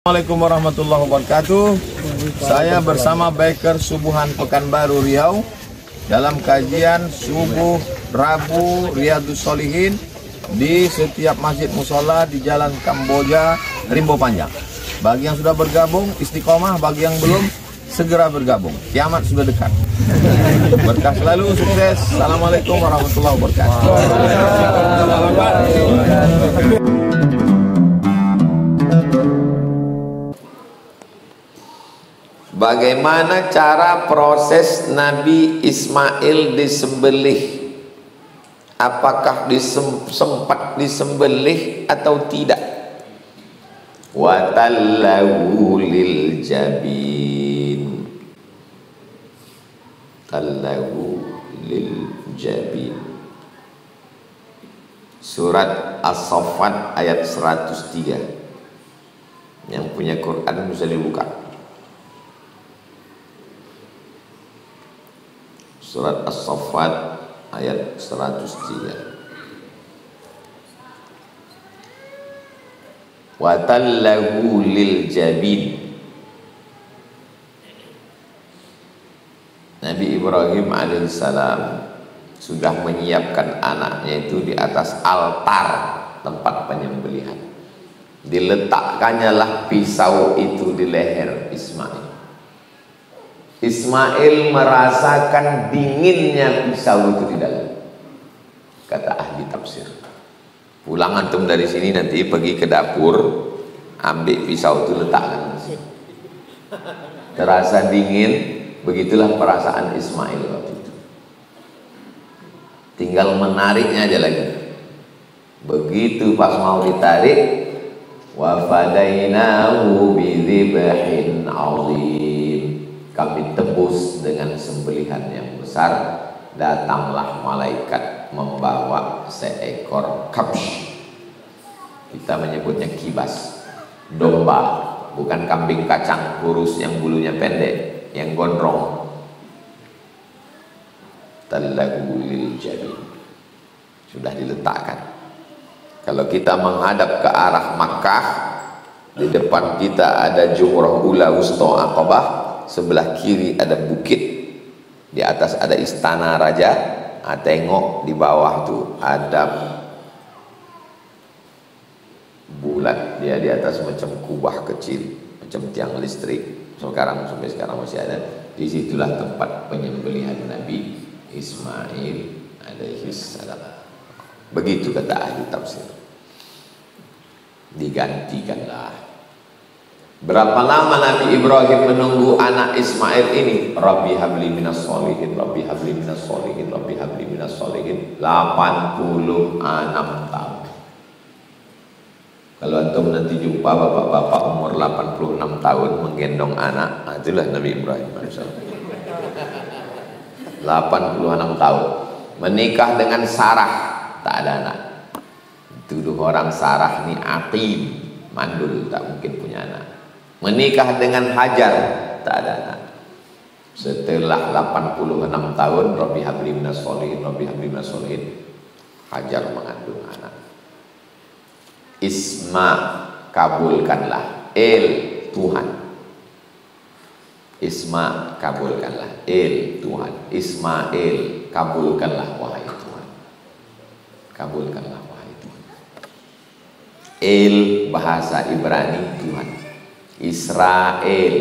Assalamualaikum warahmatullahi wabarakatuh. Saya bersama Biker Subuhan Pekanbaru Riau dalam kajian subuh Rabu Riyadhus Shalihin di setiap masjid musola di Jalan Kamboja, Rimbo Panjang. Bagi yang sudah bergabung istiqomah, bagi yang belum segera bergabung. Kiamat sudah dekat. Berkah selalu, sukses. Assalamualaikum warahmatullahi wabarakatuh. Bagaimana cara proses Nabi Ismail disembelih? Apakah sempat disembelih atau tidak? Wa tallahu lil jabin. Tallahu lil jabin. Surat As-Saffat ayat 103. Yang punya Quran bisa dibuka. Surat As-Saffat ayat 103. Wa tallahu lil jabin. Nabi Ibrahim alaihissalam sudah menyiapkan anaknya itu di atas altar tempat penyembelihan. Diletakkannya lah pisau itu di leher Ismail. Ismail merasakan dinginnya pisau itu di dalam. Kata ahli tafsir. Pulang antum dari sini nanti pergi ke dapur, ambil pisau itu letakkan di sini. Terasa dingin, begitulah perasaan Ismail waktu itu. Tinggal menariknya aja lagi. Begitu pas mau ditarik, wa fadainahu bidzibhin 'adzim. Kami tebus dengan sembelihan yang besar. Datanglah malaikat membawa seekor kabsh. Kita menyebutnya kibas, domba, bukan kambing kacang kurus yang bulunya pendek, yang gondrong. Tallahu lil jabin. Sudah diletakkan. Kalau kita menghadap ke arah Makkah, di depan kita ada Jumrah Ula Wusta Aqabah, sebelah kiri ada bukit, di atas ada istana raja. Tengok di bawah tuh ada bulat, dia di atas macam kubah kecil, macam tiang listrik. Sampai sekarang masih ada. Disitulah tempat penyembelihan Nabi Ismail alaihissalam. Begitu kata ahli tafsir. Digantikanlah. Berapa lama Nabi Ibrahim menunggu anak Ismail ini? Rabbi habli minas sholihin, Rabbi habli minas sholihin, Rabbi habli minas sholihin. 86 tahun. Kalau antum nanti jumpa bapak-bapak umur 86 tahun menggendong anak, itulah Nabi Ibrahim AS. 86 tahun. Menikah dengan Sarah, tak ada anak. Tuduh orang Sarah ini aqim, mandul, tak mungkin punya anak. Menikah dengan Hajar, tak ada anak. Setelah 86 tahun, Rabbi habli minas sholihin, Rabbi habli minas sholihin, Hajar mengandung anak. Isma, kabulkanlah. Tuhan. Isma, kabulkanlah. Tuhan. Ismail, kabulkanlah wahai Tuhan. Kabulkanlah wahai Tuhan. Bahasa Ibrani Tuhan. Israel,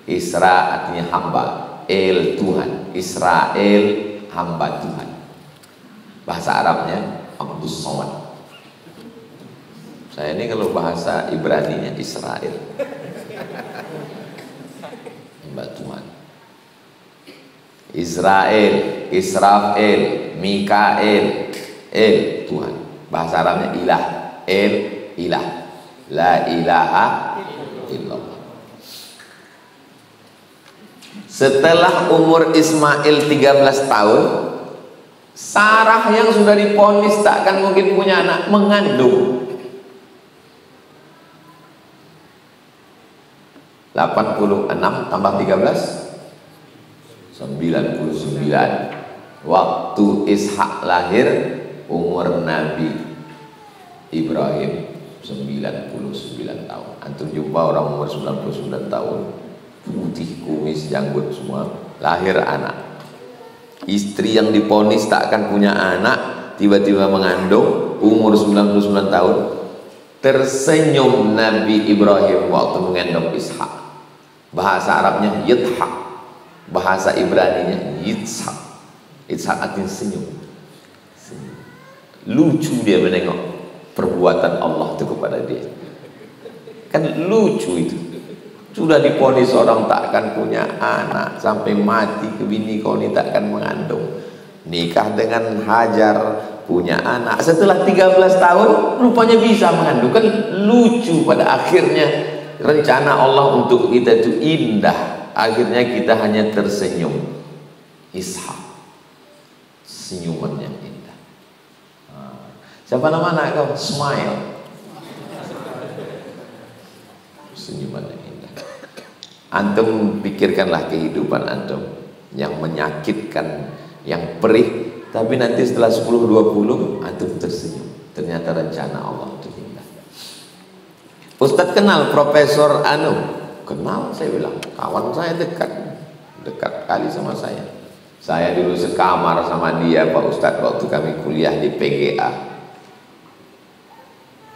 Isra artinya hamba, Tuhan, Israel hamba Tuhan. Bahasa Arabnya Abdus Somad. Saya ini kalau bahasa Ibraninya Israel, hamba Tuhan. Israel, Israfil, Mikael, Tuhan. Bahasa Arabnya ilah, ilah, la ilaha illallah. Setelah umur Ismail 13 tahun, Sarah yang sudah diponis takkan mungkin punya anak, mengandung. 86 tambah 13 99. Waktu Ishak lahir, umur Nabi Ibrahim 99 tahun. Antum jumpa orang umur 99 tahun, putih, kumis, janggut semua, lahir anak. Istri yang diponis tak akan punya anak, tiba-tiba mengandung, umur 99 tahun. Tersenyum Nabi Ibrahim waktu mengandung Ishak. Bahasa Arabnya Yithak, bahasa Ibraninya Yitzhak. Yitzhak artinya senyum. Lucu dia menengok perbuatan Allah itu kepada dia. Kan lucu itu. Sudah diponis orang tak akan punya anak, sampai mati ke bini kau ni tak akan mengandung. Nikah dengan Hajar, punya anak. Setelah 13 tahun rupanya bisa mengandung. Kan lucu, pada akhirnya rencana Allah untuk kita itu indah. Akhirnya kita hanya tersenyum. Ishak, senyuman yang indah. Siapa nama anak kau? Smile. Senyuman yang indah. Antum pikirkanlah kehidupan antum yang menyakitkan, yang perih, tapi nanti setelah 10-20 antum tersenyum. Ternyata rencana Allah itu indah. Ustadz kenal Profesor Anu? Kenal, saya bilang. Kawan saya dekat kali sama saya. Saya dulu sekamar sama dia Pak Ustadz waktu kami kuliah di PGA.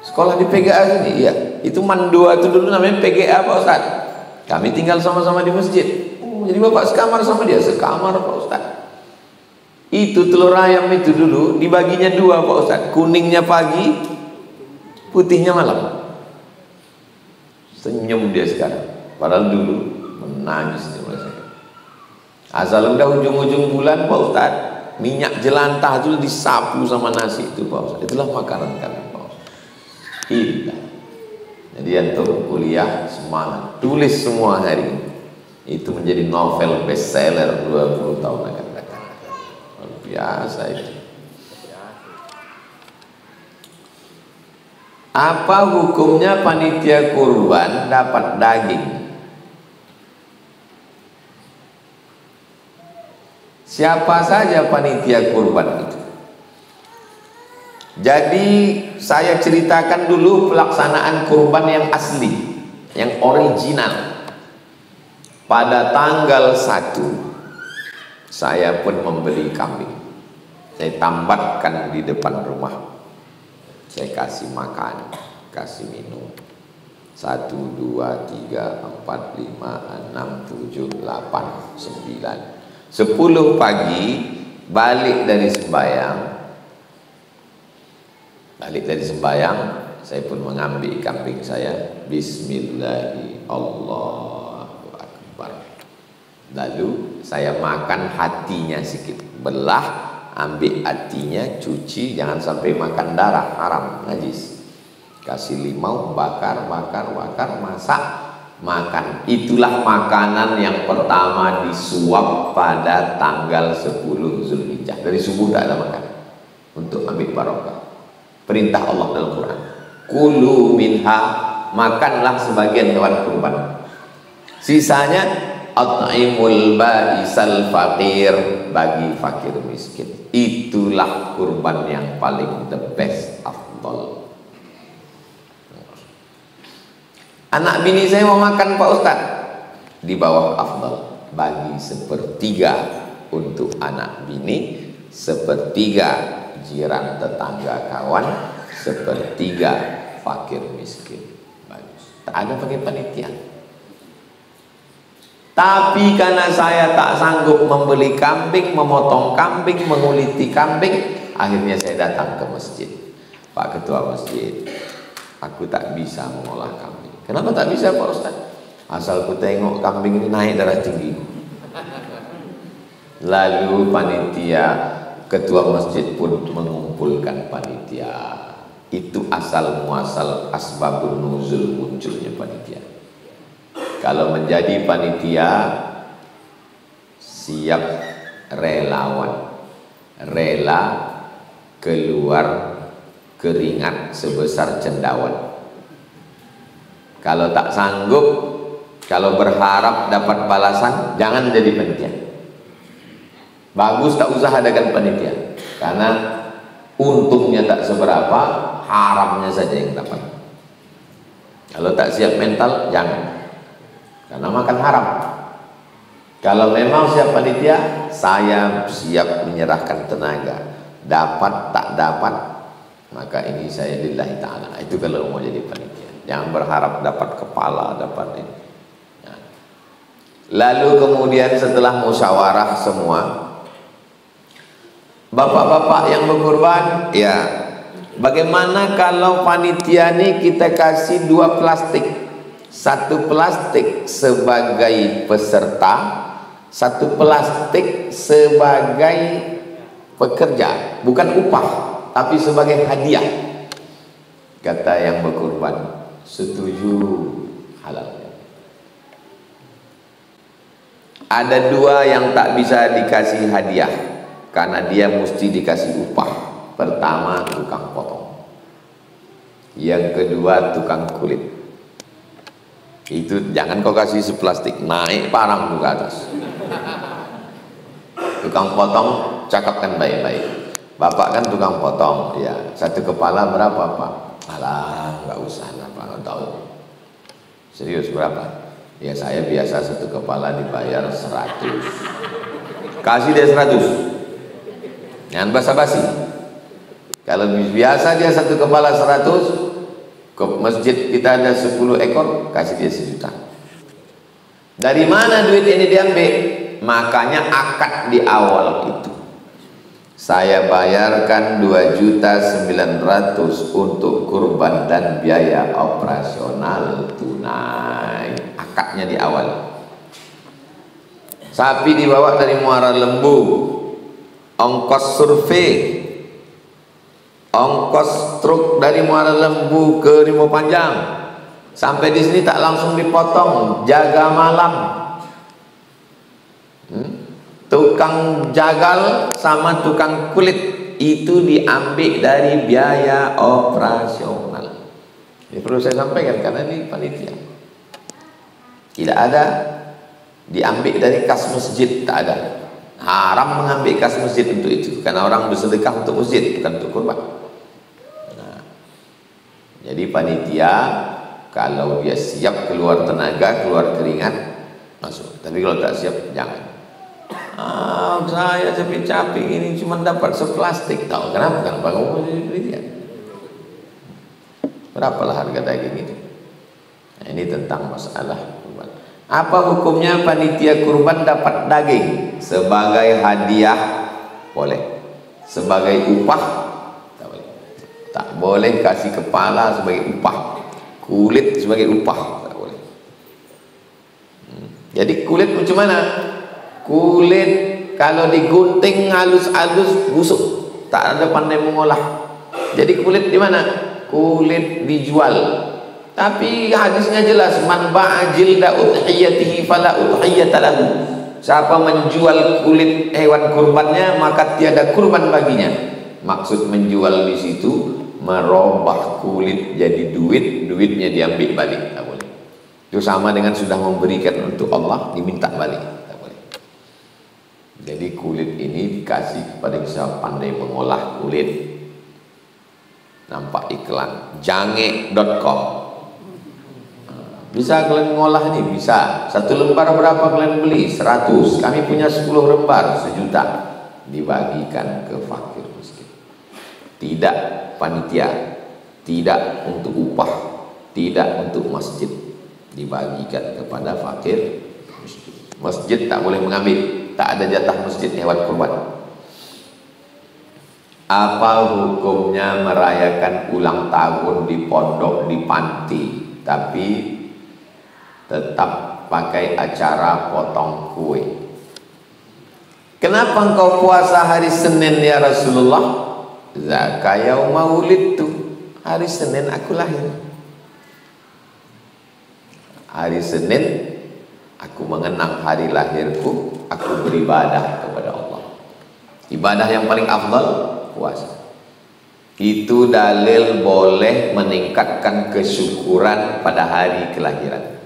Sekolah di PGA sini, iya. Itu Mandua itu dulu namanya PGA Pak Ustadz. Kami tinggal sama-sama di masjid. Jadi bapak sekamar sama dia, sekamar Pak Ustadz. Itu telur ayam itu dulu dibaginya dua Pak Ustadz. Kuningnya pagi, putihnya malam. Senyum dia sekarang. Padahal dulu menangis dia merasa. Asal udah ujung-ujung bulan Pak Ustadz, minyak jelantah itu disapu sama nasi itu Pak Ustadz. Itulah makanan kami Pak Ustadz. Indah. Jadi antum kuliah semangat, tulis semua hari ini. Itu menjadi novel bestseller 20 tahun akan datang. Luar biasa itu. Apa hukumnya panitia kurban dapat daging? Siapa saja panitia kurban itu? Jadi saya ceritakan dulu pelaksanaan kurban yang asli, yang original. Pada tanggal 1 saya pun membeli kambing. Saya tambatkan di depan rumah. Saya kasih makan, kasih minum. 1, 2, 3, 4, 5, 6, 7, 8, 9. 10 pagi balik dari sembahyang. Saya pun mengambil kambing saya. Bismillahirrahmanirrahim. Allahu Akbar. Lalu saya makan hatinya sedikit, belah, ambil hatinya, cuci, jangan sampai makan darah, haram, najis. Kasih limau, bakar, masak, makan. Itulah makanan yang pertama disuap pada tanggal 10 Zulhijjah. Dari subuh tidak ada makan untuk ambil barokah. Perintah Allah dalam Quran. Kulu minha, makanlah sebagian hewan kurban. Sisanya at'imul ba'isal faqir, bagi fakir miskin. Itulah kurban yang paling the best, afdal. Anak bini saya mau makan Pak Ustadz, di bawah afdal, bagi 1/3 untuk anak bini, 1/3 jiran tetangga kawan, 1/3 fakir miskin. Bagus. Tak ada pakai panitia. Tapi karena saya tak sanggup membeli kambing, memotong kambing, menguliti kambing, akhirnya saya datang ke masjid. Pak Ketua Masjid, aku tak bisa mengolah kambing. Kenapa tak bisa Pak Ustaz? Asal ku tengok kambing ini naik darah tinggi. Lalu panitia, ketua masjid pun mengumpulkan panitia. Itu asal muasal asbabun nuzul munculnya panitia. Kalau menjadi panitia, siap relawan, rela keluar keringat sebesar cendawan. Kalau tak sanggup, kalau berharap dapat balasan, jangan jadi panitia. Bagus tak usah adakan panitia, karena untungnya tak seberapa, haramnya saja yang dapat. Kalau tak siap mental, jangan. Karena makan haram. Kalau memang siap panitia, saya siap menyerahkan tenaga. Dapat tak dapat, maka ini saya lillahi ta'ala. Itu kalau mau jadi panitia. Jangan berharap dapat kepala, dapat ini. Nah. Lalu kemudian setelah musyawarah semua, bapak-bapak yang berkurban, ya, bagaimana kalau panitia ini kita kasih 2 plastik? 1 plastik sebagai peserta, 1 plastik sebagai pekerja, bukan upah, tapi sebagai hadiah. Kata yang berkurban, setuju, halal. Ada 2 yang tak bisa dikasih hadiah karena dia mesti dikasih upah. Pertama, tukang potong. Yang kedua, tukang kulit. Itu jangan kau kasih seplastik, naik parang ke atas. Tukang potong, cakapkan baik-baik. Bapak kan tukang potong, ya. 1 kepala berapa, Pak? Alah, nggak usah lah, Pak, nggak tahu. Serius berapa? Ya saya biasa 1 kepala dibayar 100. Kasih dia 100. Jangan basa-basi. Kalau biasa dia 1 kepala 100, ke masjid kita ada 10 ekor, kasih dia 1 juta. Dari mana duit ini diambil? Makanya akad di awal itu. Saya bayarkan 2.900.000 untuk kurban dan biaya operasional tunai. Akadnya di awal. Sapi dibawa dari Muara Lembu, ongkos survei, ongkos truk dari Muara Lembu ke Rimau Panjang. Sampai di sini tak langsung dipotong, jaga malam. Tukang jagal sama tukang kulit itu diambil dari biaya operasional. Ini perlu saya sampaikan karena ini panitia. Tidak ada diambil dari kas masjid, tak ada. Haram mengambil kas masjid untuk itu karena orang bersedekah untuk masjid, bukan untuk kurban. Nah, jadi panitia kalau dia siap keluar tenaga, keluar keringat, masuk. Tapi kalau tak siap, jangan. Saya capek-capek ini cuma dapat seplastik. Tahu kenapa? Kenapa kamu jadi panitia? Berapalah harga daging itu? Nah, ini tentang masalah kurban. Apa hukumnya panitia kurban dapat daging? Sebagai hadiah boleh, sebagai upah tak boleh. Tak boleh kasih kepala sebagai upah, kulit sebagai upah tak boleh. Jadi kulit macam mana? Kulit kalau digunting halus-halus busuk, tak ada pandai mengolah. Jadi kulit di mana? Kulit dijual. Tapi hadisnya jelas, man ba'a jilda udhiyatihi fala udhiyata lahu. Siapa menjual kulit hewan kurbannya maka tiada kurban baginya. Maksud menjual di situ merubah kulit jadi duit, duitnya diambil balik, tak boleh. Itu sama dengan sudah memberikan untuk Allah diminta balik. Jadi kulit ini dikasih kepada yang bisa pandai mengolah kulit. Nampak iklan jange.com. Bisa kalian mengolah ini? Bisa. 1 lembar berapa kalian beli? 100. Kami punya 10 lembar, 1 juta. Dibagikan ke fakir miskin. Tidak panitia, tidak untuk upah, tidak untuk masjid. Dibagikan kepada fakir miskin. Masjid tak boleh mengambil. Tak ada jatah masjid hewan kurban. Apa hukumnya merayakan ulang tahun di pondok, di panti, tapi tetap pakai acara potong kue? Kenapa engkau puasa hari Senin ya Rasulullah? Zaka yauma wulidtu. Hari Senin aku lahir. Hari Senin aku mengenang hari lahirku, aku beribadah kepada Allah. Ibadah yang paling afdal puasa. Itu dalil boleh meningkatkan kesyukuran pada hari kelahiran.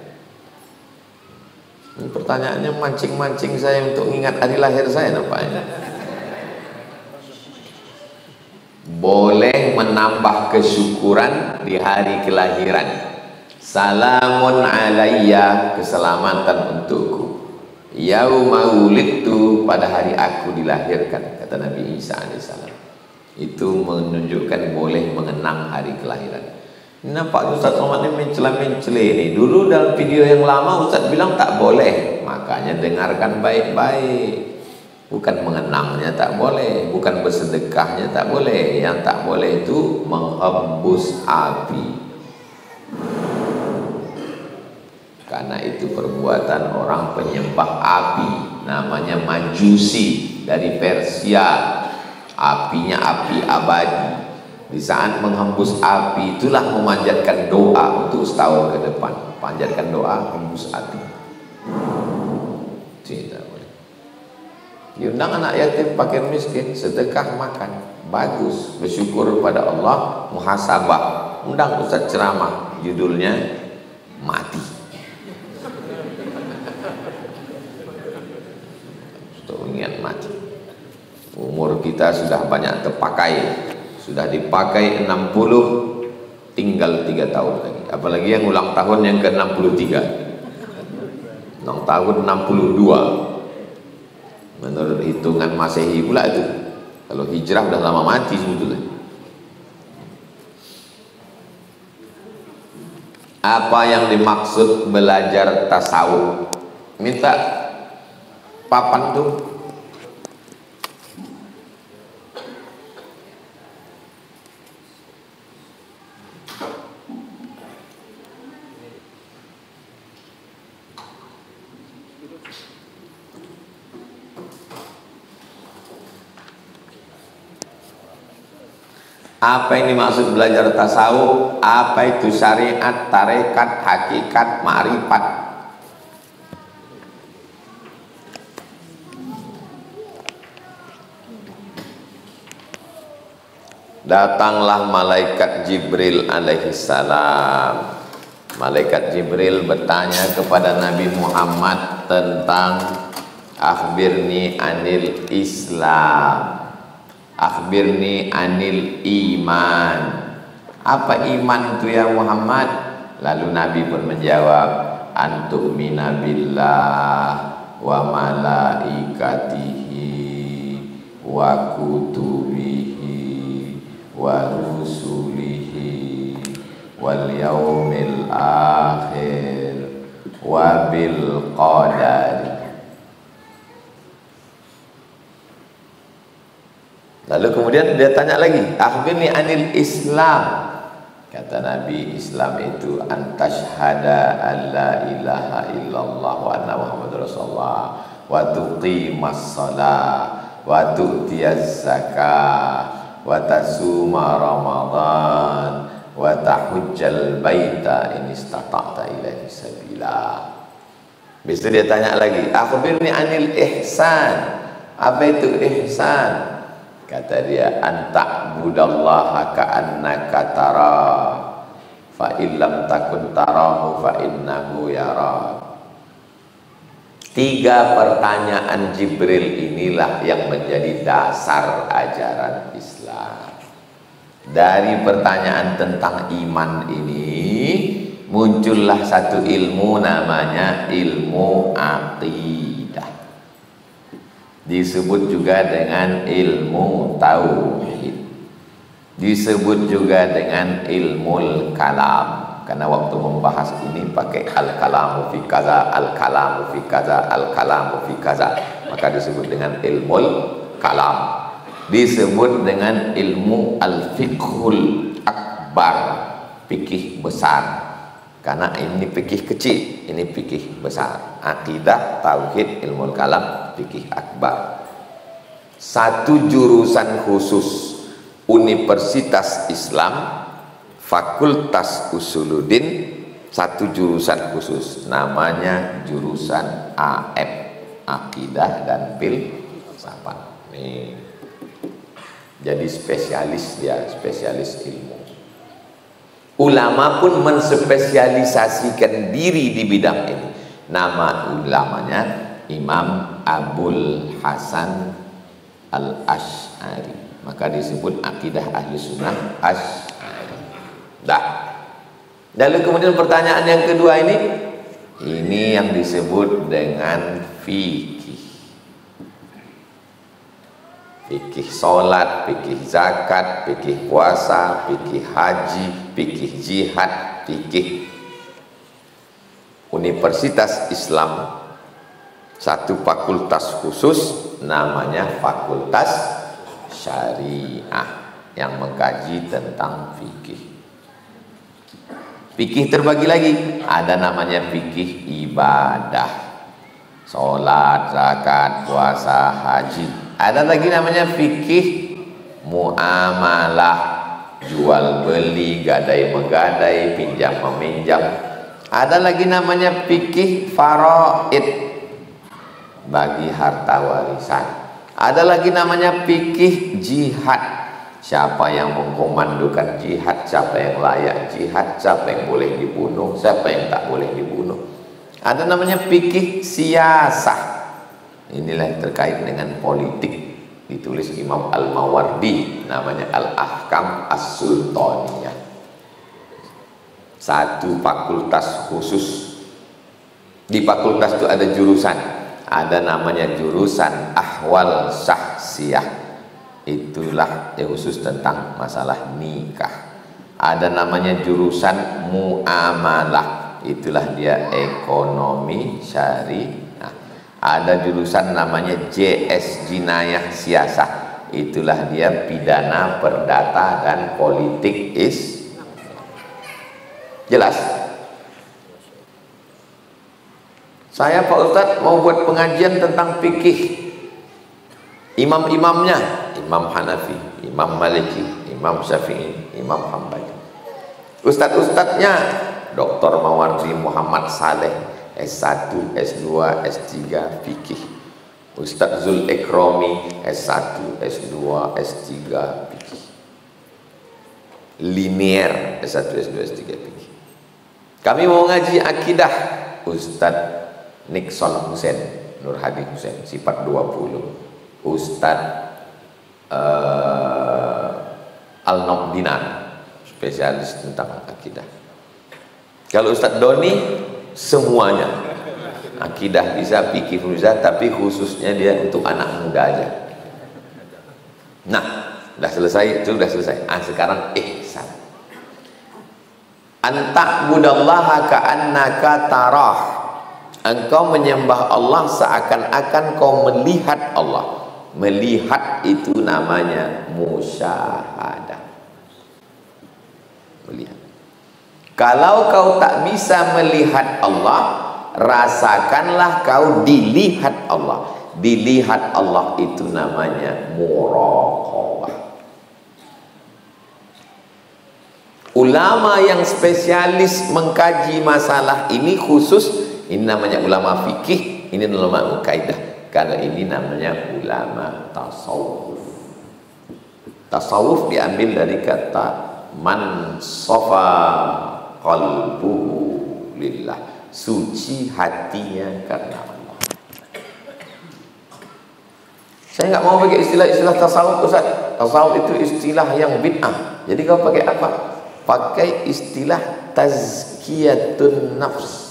Ini pertanyaannya mancing-mancing saya untuk ingat hari lahir saya nampaknya. Boleh menambah kesyukuran di hari kelahiran. Salamun alayya, keselamatan untukku. Yauma wulidtu, pada hari aku dilahirkan, kata Nabi Isa alaihissalam. Itu menunjukkan boleh mengenang hari kelahiran. Nampak Ustaz Somad ini mencela-mencela ini. Dulu dalam video yang lama Ustaz bilang tak boleh. Makanya dengarkan baik-baik. Bukan mengenangnya tak boleh, bukan bersedekahnya tak boleh. Yang tak boleh itu menghembus api. Karena itu perbuatan orang penyembah api, namanya Majusi dari Persia. Apinya api abadi. Di saat menghembus api itulah memanjatkan doa untuk setahun ke depan. Panjatkan doa, hembus api. Tidak boleh. Diundang anak yatim, fakir miskin, sedekah makan, bagus. Bersyukur pada Allah, muhasabah. Undang Ustaz ceramah, judulnya mati. Untuk ingat mati. Umur kita sudah banyak terpakai. Sudah dipakai 60, tinggal 3 tahun lagi. Apalagi yang ulang tahun yang ke-63. Ulang tahun 62. Menurut hitungan Masehi pula itu. Kalau hijrah udah lama mati sebetulnya. Apa yang dimaksud belajar tasawuf? Minta papan tuh. Apa yang dimaksud belajar tasawuf? Apa itu syariat, tarekat, hakikat, ma'rifat? Datanglah malaikat Jibril alaihissalam. Malaikat Jibril bertanya kepada Nabi Muhammad tentang akhbirni anil Islam, akhbirni anil iman. Apa iman itu ya Muhammad? Lalu Nabi pun menjawab, antu'mina billah wa malaikatihi wa kutubihi wa rusulihi wal yaumil akhir wa bil qadari. Lalu kemudian dia tanya lagi, akhbirni anil Islam. Kata Nabi, Islam itu antashhada alla ilaha illallah wa anna muhammadur rasulullah wa tuqimas shalah wa tu'tiyaz zakah wa tasuma ramadan wa tahujjal baita in istata'ta ilaihi sabila. Habis itu dia tanya lagi, akhbirni anil ihsan. Apa itu ihsan? Kata dia, anta'budallaha ka'annaka tarah fa illam takun tarahu fa innahu yara. 3 pertanyaan Jibril inilah yang menjadi dasar ajaran Islam. Dari pertanyaan tentang iman ini muncullah satu ilmu namanya ilmu aqidah. Disebut juga dengan ilmu tauhid. Disebut juga dengan ilmu kalam. Karena waktu membahas ini pakai al-kalamu fi kaza, al-kalamu fi kaza, al-kalamu fi kaza. Maka disebut dengan ilmu kalam. Disebut dengan ilmu al-fiqhul akbar, fikih besar. Karena ini fikih kecil, ini fikih besar. Akidah, tauhid, ilmu kalam, fikih akbar. Satu jurusan khusus Universitas Islam, Fakultas Usuluddin, satu jurusan khusus namanya jurusan AM, Akidah dan Filsafat. Nih. Jadi spesialis dia, spesialis ilmu. Ulama pun menspesialisasikan diri di bidang ini. Nama ulamanya Imam Abul Hasan Al-Asy'ari. Maka disebut akidah ahli sunnah Asy'ari. Dah. Lalu kemudian pertanyaan yang kedua ini yang disebut dengan fikih. Fikih sholat, fikih zakat, fikih puasa, fikih haji, fikih jihad, fikih. Universitas Islam satu fakultas khusus namanya Fakultas Syariah yang mengkaji tentang fikih. Fikih terbagi lagi, ada namanya fikih ibadah, sholat, zakat, puasa, haji. Ada lagi namanya fikih muamalah, jual beli, gadai megadai, pinjam meminjam. Ada lagi namanya fikih faraid, bagi harta warisan. Ada lagi namanya fikih jihad, siapa yang mengkomandokan jihad, siapa yang layak jihad, siapa yang boleh dibunuh, siapa yang tak boleh dibunuh. Ada namanya fikih siyasah, inilah yang terkait dengan politik, ditulis Imam Al-Mawardi, namanya Al-Ahkam As-Sultaniyah. Satu fakultas khusus. Di fakultas itu ada jurusan, ada namanya jurusan Ahwal Syahsiyah, itulah yang khusus tentang masalah nikah. Ada namanya jurusan muamalah, itulah dia ekonomi syariah. Ada jurusan namanya JS Jinayah Siasah, itulah dia pidana perdata dan politik jelas. Saya Pak Ustadz mau buat pengajian tentang fikih. Imam-imamnya Imam Hanafi, Imam Maliki, Imam Syafi'i, Imam Hambali. Ustadz-ustadznya Dr. Mawardi Muhammad Saleh, S1, S2, S3 fikih. Ustadz Zul Ikromi, S1, S2, S3 fikih. Linier, S1, S2, S3 fikih. Kami mau ngaji akidah, Ustadz Nixon Hussein, Nur Hadi Hussein, sifat 20. Ustadz Al-Nobdinar, spesialis tentang akidah. Kalau Ustadz Doni semuanya, akidah bisa, fikih bisa, tapi khususnya dia untuk anak muda aja. Nah, sudah selesai, itu sudah selesai. Sekarang ihsan. Anta'budallaha ka'annaka tarah. Engkau menyembah Allah seakan-akan kau melihat Allah. Melihat itu namanya musyahadah. Melihat. Kalau kau tak bisa melihat Allah, rasakanlah kau dilihat Allah. Dilihat Allah itu namanya muraqabah. Ulama yang spesialis mengkaji masalah ini khusus, ini namanya ulama fikih, ini ulama kaidah. Karena ini namanya ulama tasawuf. Tasawuf diambil dari kata man safa qalbuhu lillah, suci hatinya karena Allah. Saya nggak mau pakai istilah-istilah tasawuf, Ustaz. Tasawuf itu istilah yang bid'ah. Jadi kau pakai apa? Pakai istilah tazkiyatun nafs.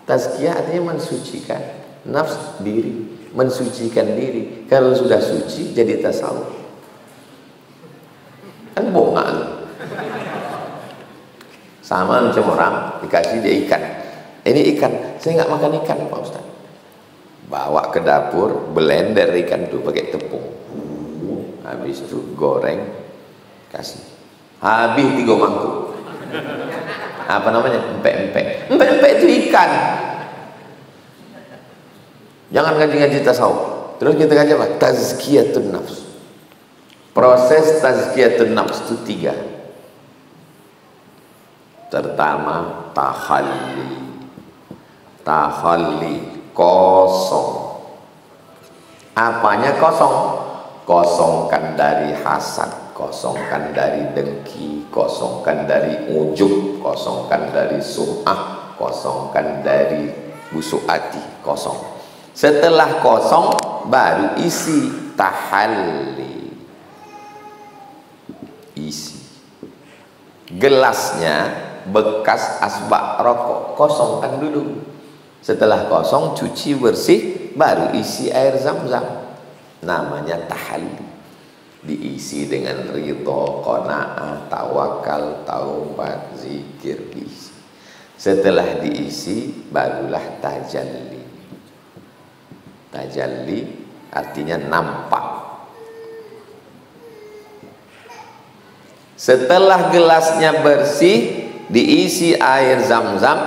Tazkiyah artinya mensucikan nafs diri, mensucikan diri. Kalau sudah suci jadi tasawuf. Kan bohongan. Sama macam orang dikasih dia ikan. Ini ikan, saya nggak makan ikan Pak Ustaz. Bawa ke dapur, blender ikan itu pakai tepung. Habis itu goreng, kasih. Habis 3 mangkuk. Apa namanya? Empek-empek. Empek-empek itu ikan. Jangan ngaji-ngaji tasawuf. Terus kita ngaji apa? Tazkiyatun nafs. Proses tazkiyatun nafs itu 3. Pertama, tahalli. Tahalli, kosong. Apanya kosong? Kosongkan dari hasad, kosongkan dari dengki, kosongkan dari ujub, kosongkan dari sum'ah, kosongkan dari busuk hati, kosong. Setelah kosong baru isi tahalli. Isi. gelasnya bekas asbak rokok, kosongkan dulu. Setelah kosong, cuci bersih, baru isi air zam-zam. Namanya tahalli. Diisi dengan ridho, qanaah, tawakal, taubat, zikir, diisi. Setelah diisi, barulah tajalli. Tajalli artinya nampak. Setelah gelasnya bersih, diisi air zam-zam,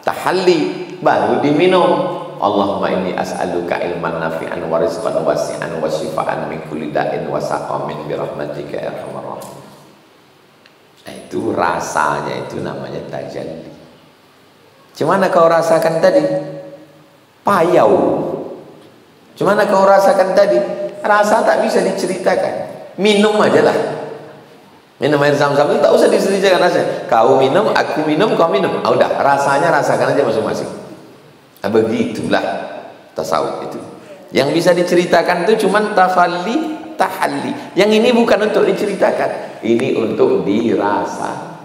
tahalli, baru diminum. Allahumma inni as'aluka ilman nafi'an wa rizqan wasi'an wa shifaan min kulli da'in wa saqamin bi rahmatika ya arhamar rahimin. Nah, itu rasanya, itu namanya tajalli. Gimana kau rasakan tadi? Payau. Gimana kau rasakan tadi? Rasa tak bisa diceritakan. Minum aja lah. Minum air zam-zam itu tak usah diceritakan rasanya. Kau minum, aku minum, kau minum. Ah, udah, rasanya rasakan aja masing-masing. Nah, begitulah tasawuf itu. Yang bisa diceritakan itu cuman tafalli, tahalli. Yang ini bukan untuk diceritakan. Ini untuk dirasa.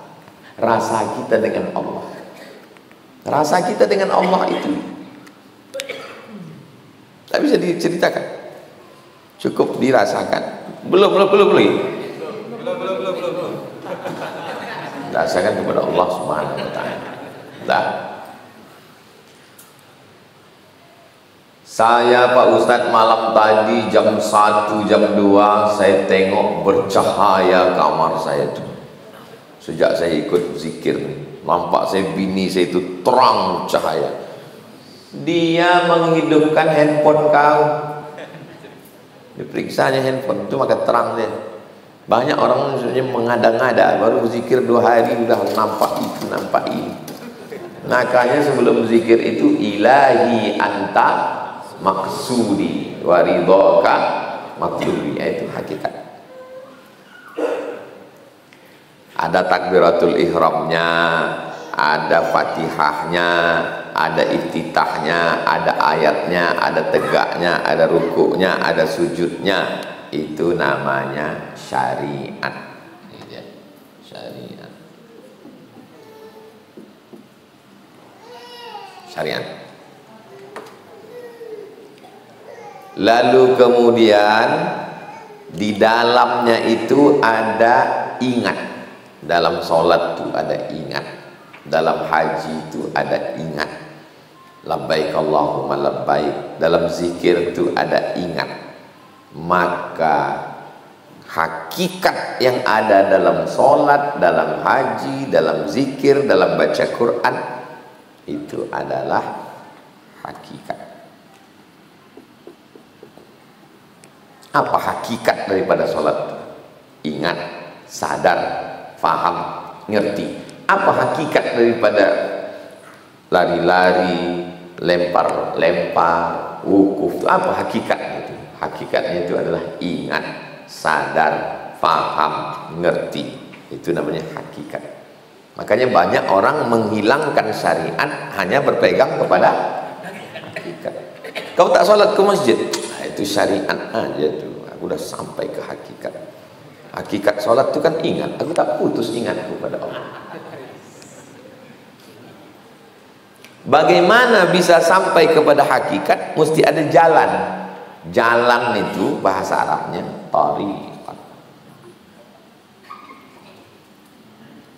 Rasa kita dengan Allah. Rasa kita dengan Allah itu tak bisa diceritakan. Cukup dirasakan. Belum. Rasakan kepada Allah Subhanahu wa taala. Dah. Saya Pak Ustadz malam tadi jam 1, jam 2 saya tengok bercahaya kamar saya itu. Sejak saya ikut zikir, nampak saya bini saya itu terang cahaya. Dia menghidupkan handphone kau. Diperiksanya handphone itu maka terang dia. Banyak orang sebenarnya mengada-ngada, baru berzikir 2 hari sudah nampak itu, nampak ini. Makanya sebelum zikir itu ilahi anta maksudi waridhoka matlubi, itu hakikat. Ada takbiratul ihramnya, ada fatihahnya, ada iftitahnya, ada ayatnya, ada tegaknya, ada rukuknya, ada sujudnya. Itu namanya syariat. Syariat. Syariat. Lalu kemudian di dalamnya itu ada ingat. Dalam sholat itu ada ingat. Dalam haji itu ada ingat. Labbaik Allahumma labbaik. Dalam zikir itu ada ingat. Maka hakikat yang ada dalam sholat, dalam haji, dalam zikir, dalam baca Quran, itu adalah hakikat. Apa hakikat daripada sholat? Ingat, sadar, faham, ngerti. Apa hakikat daripada lari-lari, lempar-lempar, wukuf? Apa hakikatnya itu? Hakikatnya itu adalah ingat, sadar, faham, ngerti. Itu namanya hakikat. Makanya banyak orang menghilangkan syariat hanya berpegang kepada hakikat. Kau tak sholat ke masjid, nah, itu syariat aja tuh. Aku udah sampai ke hakikat. Hakikat sholat itu kan ingat. Aku tak putus ingatku pada Allah. Bagaimana bisa sampai kepada hakikat? Mesti ada jalan. Jalan itu bahasa Arabnya tariqat.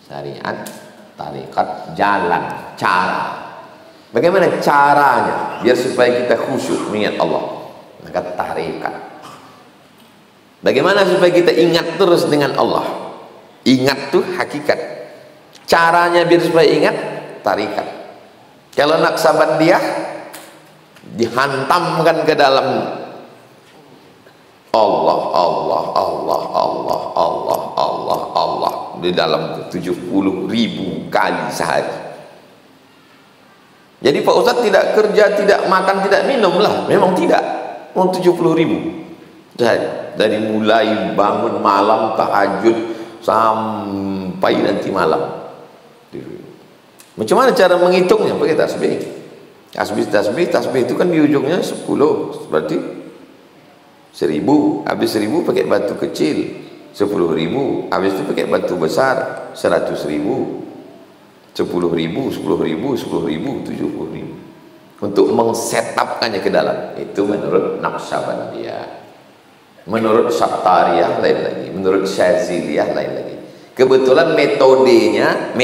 Syariat, tariqat, jalan, cara. Bagaimana caranya biar supaya kita khusyuk mengingat Allah? Maka tariqat. Bagaimana supaya kita ingat terus dengan Allah? Ingat tuh hakikat. Caranya biar supaya ingat, tariqat. Kalau Naqsabandiyah dihantamkan ke dalam Allah, Allah, Allah, Allah, Allah, Allah, Allah di dalam 70.000 kali sehari. Jadi Pak Ustadz tidak kerja, tidak makan, tidak minum lah. Memang tidak. Mau 70.000 dari mulai bangun malam tahajud sampai nanti malam. Macam mana cara menghitungnya? Pakai tasbih. Tasbih itu kan di ujungnya 10, berarti 1000. Habis 1000 pakai batu kecil. 10.000, habis itu pakai batu besar 100.000, 10.000, 10.000, 10.000, 70.000 untuk mengsetapkannya ke dalam. Itu menurut Naqsyabandiyah. Menurut Syattariyah lain lagi, menurut Syaziliyah lain lagi. Kebetulan metodenya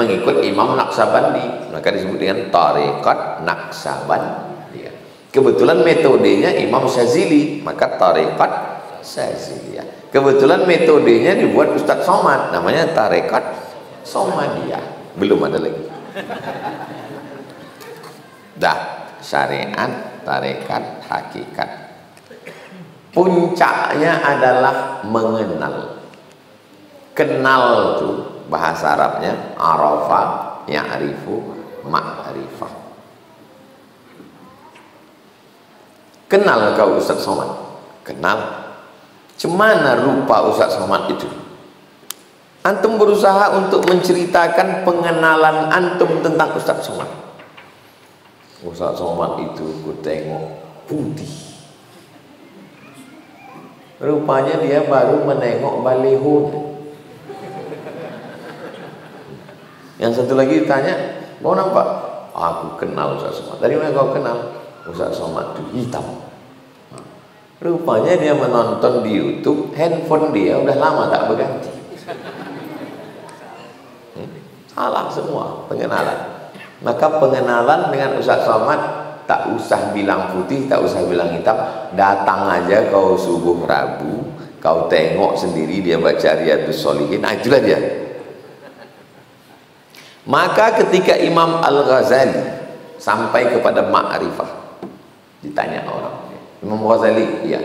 mengikut Imam Naqsyabandi, maka disebut dengan Tarekat Naqsyabandiyah. Kebetulan metodenya Imam Syazili, maka Tarekat Syaziliyah. Kebetulan metodenya dibuat Ustadz Somad, namanya Tarekat Somadiyah. Belum ada lagi. Dah, syariat, tarekat, hakikat. Puncaknya adalah mengenal. Kenal tuh bahasa Arabnya arafa, ya'rifu, ma'rifah. Kenal kau Ustadz Somad? Kenal. Cemana rupa Ustadz Somad itu? Antum berusaha untuk menceritakan pengenalan antum tentang Ustadz Somad. Ustadz Somad itu ku tengok putih. Rupanya dia baru menengok baliho. Yang satu lagi ditanya, mau nampak? Aku kenal Ustadz Somad. Dari mana kau kenal? Ustadz Somad itu hitam. Rupanya dia menonton di YouTube, handphone dia udah lama tak berganti. Salah semua pengenalan. Maka pengenalan dengan Ustadz Somad tak usah bilang putih, tak usah bilang hitam. Datang aja kau subuh Rabu, kau tengok sendiri dia baca Riyadhus Shalihin. Nah itulah dia. Maka ketika Imam Al-Ghazali sampai kepada ma'rifah, ditanya orang, Imam Ghazali, iya,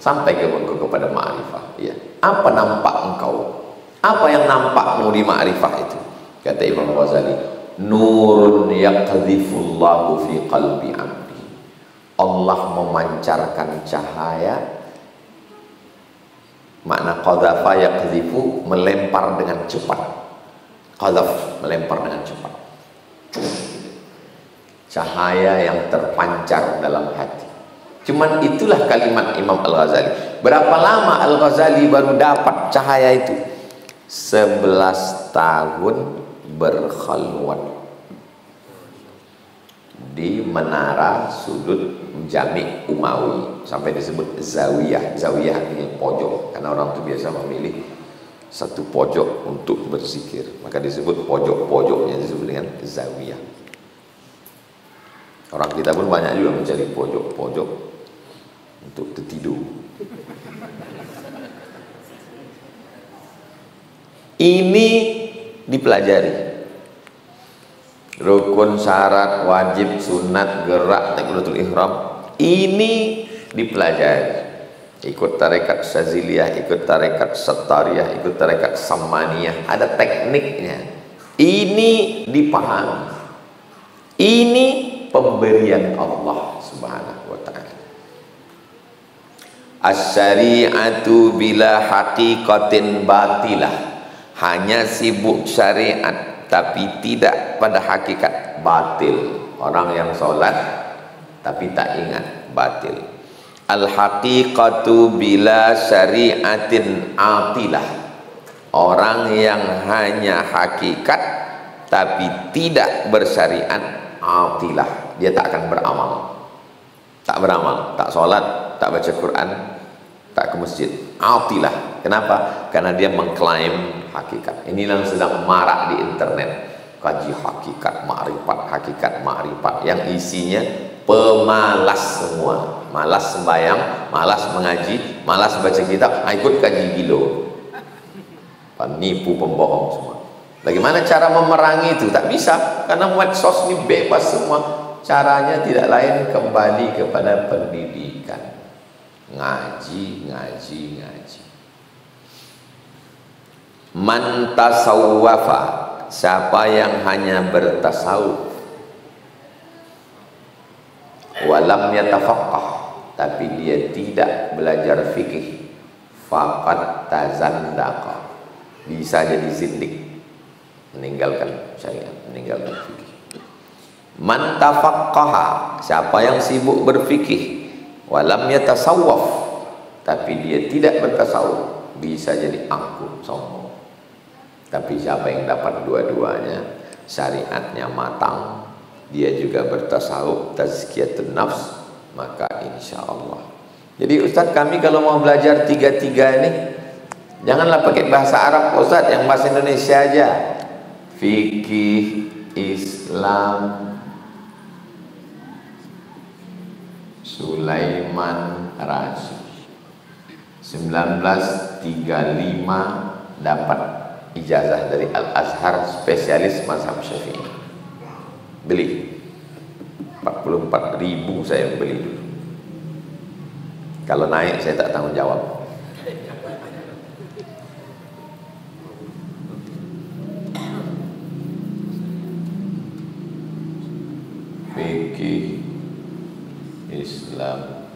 sampai kepada ma'rifah, iya. Apa nampak engkau? Apa yang nampakmu di ma'rifah itu? Kata Imam Ghazali, nurun yaqdhifullahu fi qalbi abdi. Allah memancarkan cahaya. Makna qadhafa yaqdhifu, melempar dengan cepat. Qadhaf, melempar dengan cepat. Cahaya yang terpancar dalam hati. Cuman itulah kalimat Imam Al-Ghazali. Berapa lama Al-Ghazali baru dapat cahaya itu? 11 tahun berkhalwat di menara sudut Jami' Umawi, sampai disebut zawiyah. Zawiyah artinya pojok, karena orang itu biasa memilih satu pojok untuk berzikir, maka disebut pojok-pojoknya disebut dengan zawiyah. Orang kita pun banyak juga mencari pojok-pojok untuk tertidur. Ini dipelajari. Rukun, syarat, wajib, sunat, gerak, takbiratul ihram, ini dipelajari. Ikut tarekat Syaziliyah, ikut tarekat Syattariyah, ikut tarekat Samaniyah, ada tekniknya. Ini dipahami. Ini pemberian Allah Subhanahu wa ta'ala. As-syari'atu bila haqiqatin batilah. Hanya sibuk syariat tapi tidak pada hakikat, batil. Orang yang sholat tapi tak ingat, batil. Al-haqiqatu bila syari'atin atilah. Orang yang hanya hakikat tapi tidak bersyariat, atilah. Dia tak akan beramal. Tak beramal, tak sholat, tak baca Quran, tak ke masjid. Atilah. Kenapa? Karena dia mengklaim hakikat. Inilah yang sedang marak di internet. Kaji hakikat ma'rifat, yang isinya pemalas semua. Malas sembahyang, malas mengaji, malas baca kitab, ikut kaji gilo. Penipu, pembohong semua. Bagaimana cara memerangi itu? Tak bisa, karena medsos ini bebas semua. Caranya tidak lain kembali kepada pendidikan. Ngaji. Man tasawwafa, siapa yang hanya bertasawuf, walam yatafaqqah, tapi dia tidak belajar fikih, faqad tazandaqa, bisa jadi zindik, meninggalkan syariat, meninggalkan fikih. Man tafaqqaha, siapa yang sibuk berfikih, walam yatasawwaf, tapi dia tidak bertasawuf, bisa jadi angkuh, sombong. Tapi siapa yang dapat dua-duanya, syariatnya matang, dia juga bertasawuf, tazkiyatun nafs, maka insya Allah. Jadi Ustadz, kami kalau mau belajar tiga-tiga ini, janganlah pakai bahasa Arab Ustadz, yang bahasa Indonesia aja. Fikih, Islam, Sulaiman Rasyid. 1935 dapat ijazah dari Al-Azhar, spesialis mazhab Syafi'i. Beli 44.000 saya beli dulu. Kalau naik saya tak tanggung jawab. Fikih Islam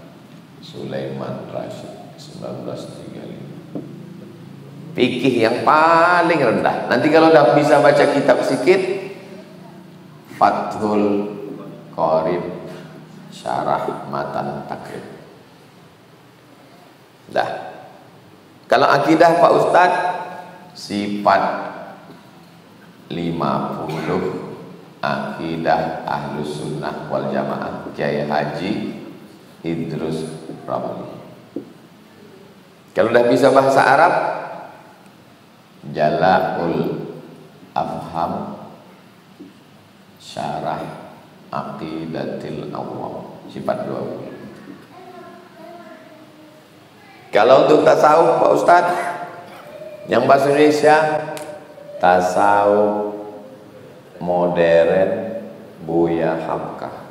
Sulaiman Rasyid 1935. Fikih yang paling rendah. Nanti kalau udah bisa baca kitab sikit, Fathul Qorib Syarah Matan Takrib. Dah. Kalau akidah Pak Ustadz, sifat 50 akidah Ahlus Sunnah wal Jamaah, Kiai Haji Idrus Ramli. Kalau udah bisa bahasa Arab, Jala'ul Afham Syarah Aqidatil Awam, sifat 20. Kalau untuk tasawuf Pak Ustadz, yang bahasa Indonesia, tasawuf modern Buya Hamka.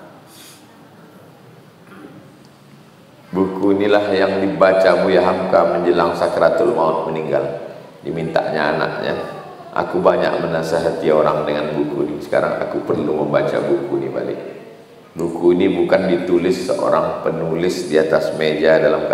Buku inilah yang dibaca Buya Hamka menjelang sakratul maut meninggal. Dimintanya anaknya, aku banyak menasihati orang dengan buku ini. Sekarang aku perlu membaca buku ini balik. Buku ini bukan ditulis seorang penulis di atas meja dalam